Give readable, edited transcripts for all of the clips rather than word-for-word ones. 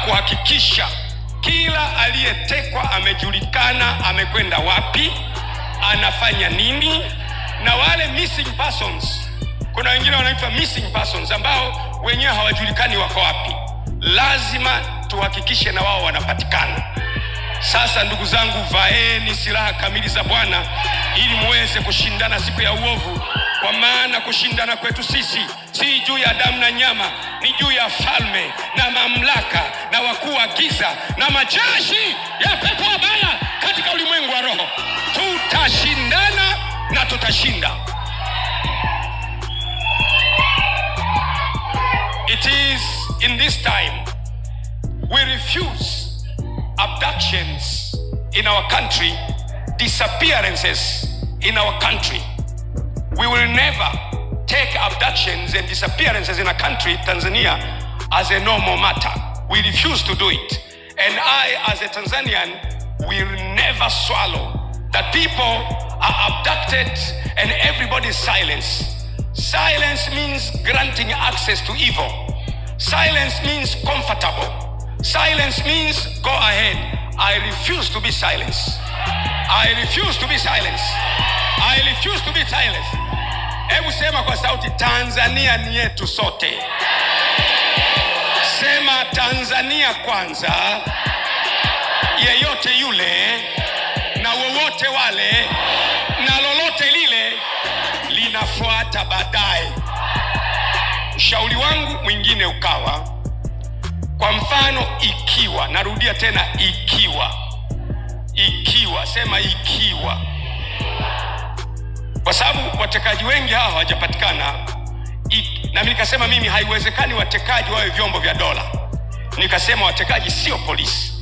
kuhakikisha kila aliyetekwa amejulikana amekwenda wapi, anafanya nini, na wale missing persons, kuna wengine wanaitwa missing persons ambao wenyewe hawajulikani wako wapi, lazima tuhakikishe na wao wanapatikana. Sasa ndugu zangu, vaeni silaha kamili za Bwana ili muweze kushindana siku ya uovu, kwa maana kushindana kwetu sisi si juu ya damu na nyama, ni juu ya falme na mamlaka na wakuu wa giza na majeshi ya pepo wabaya katika ulimwengu wa roho. Tutashindana na tutashinda. It is in this time we refuse abductions in our country, disappearances in our country. We will never take abductions and disappearances in a country, Tanzania, as a normal matter. We refuse to do it. And I, as a Tanzanian, will never swallow that people are abducted and everybody is silenced. Silence means granting access to evil. Silence means comfortable. Silence means go ahead. I refuse to be silenced. I refuse to be silenced. I refuse to be silenced. Hebu sema kwa sauti, Tanzania ni yetu sote. Sema Tanzania kwanza, yeyote yule na wowote wale na lolote lile linafuata baadaye. Ushauri wangu mwingine ukawa, kwa mfano ikiwa, narudia tena ikiwa, sema ikiwa, kwa sababu watekaji wengi hawa hawajapatikana, na mimi nikasema mimi haiwezekani watekaji wawe vyombo vya dola. Nikasema watekaji sio polisi,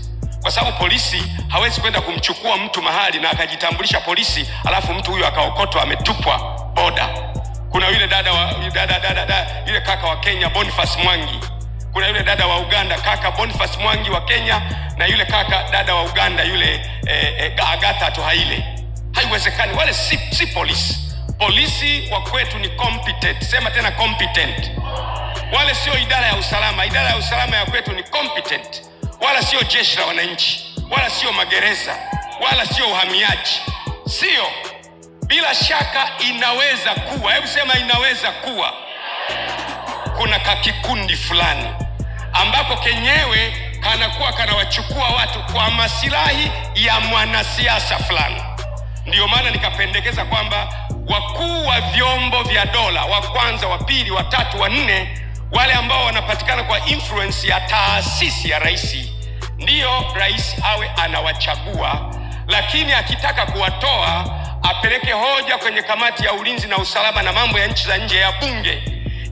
kwa sababu polisi hawezi kwenda kumchukua mtu mahali na akajitambulisha polisi alafu mtu huyo akaokotwa ametupwa boda. Kuna yule yule kaka wa Kenya Boniface Mwangi, kuna yule dada wa Uganda kaka Boniface Mwangi wa Kenya, na yule kaka dada wa Uganda yule Agatha Tuhaile. Haiwezekani, wale si polisi. Polisi wa kwetu ni competent. Sema tena competent. Wale sio idara ya usalama. Idara ya usalama ya kwetu ni competent. Wala sio jeshi la wananchi, wala sio magereza, wala sio uhamiaji. Sio. Bila shaka inaweza kuwa, hebu sema inaweza kuwa, kuna kakikundi fulani ambako kenyewe kanakuwa kanawachukua watu kwa masilahi ya mwanasiasa fulani. Ndio maana nikapendekeza kwamba wakuu wa vyombo vya dola, wa kwanza, wa pili, wa tatu, wa nne, wale ambao wanapatikana kwa influence ya taasisi ya rais, ndio rais awe anawachagua, lakini akitaka kuwatoa apeleke hoja kwenye kamati ya ulinzi na usalama na mambo ya nchi za nje ya bunge,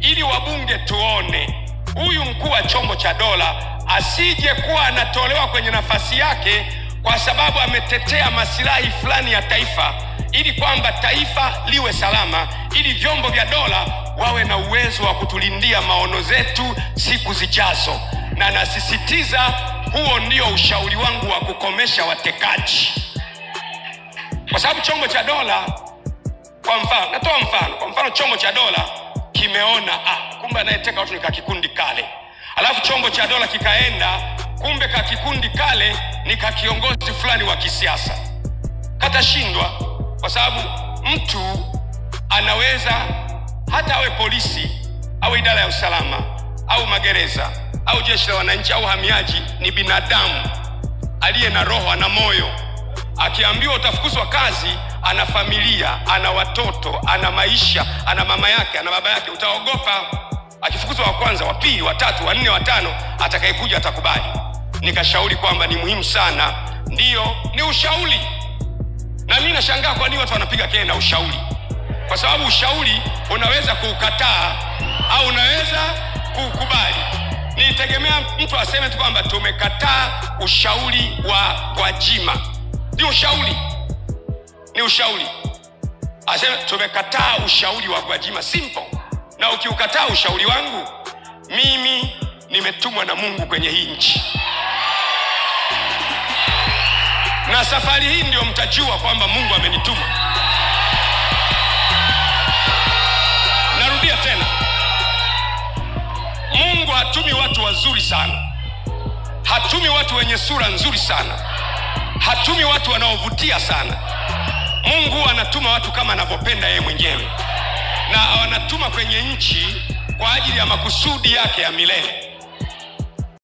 ili wabunge tuone huyu mkuu wa chombo cha dola asije kuwa anatolewa kwenye nafasi yake kwa sababu ametetea masilahi fulani ya taifa, ili kwamba taifa liwe salama, ili vyombo vya dola wawe na uwezo wa kutulindia maono zetu siku zijazo. Na nasisitiza, huo ndio ushauri wangu wa kukomesha watekaji. Kwa sababu chombo cha dola, kwa mfano, natoa mfano, kwa mfano chombo cha dola kimeona kumbe anayeteka watu ni kakikundi kale. Alafu chombo cha dola kikaenda, kumbe kakikundi kale ni kakiongozi fulani wa kisiasa. Katashindwa, kwa sababu mtu anaweza hata awe polisi au idara ya usalama au magereza au jeshi la wananchi au hamiaji, ni binadamu aliye na roho, ana moyo. Akiambiwa utafukuzwa kazi, ana familia, ana watoto, ana maisha, ana mama yake, ana baba yake, utaogopa. Akifukuzwa wa kwanza, wa pili, wa tatu, wa nne, wa tano, atakayekuja atakubali. Nikashauri kwamba ni muhimu sana, ndio ni ushauri. Na mimi nashangaa kwa nini watu wanapiga kelele na ushauri. Kwa sababu ushauri unaweza kuukataa au unaweza kuukubali. Nitegemea mtu aseme tu kwamba tumekataa ushauri wa Gwajima. Ni ushauri. Ni ushauri. Aseme tumekataa ushauri wa Gwajima, simple. Na ukiukataa ushauri wangu, mimi nimetumwa na Mungu kwenye hii nchi. Na safari hii ndio mtajua kwamba Mungu amenituma. Narudia tena. Mungu hatumi watu wazuri sana. Hatumi watu wenye sura nzuri sana, hatumi watu wanaovutia sana. Mungu anatuma watu kama anavyopenda yeye mwenyewe, na anatuma kwenye nchi kwa ajili ya makusudi yake ya milele.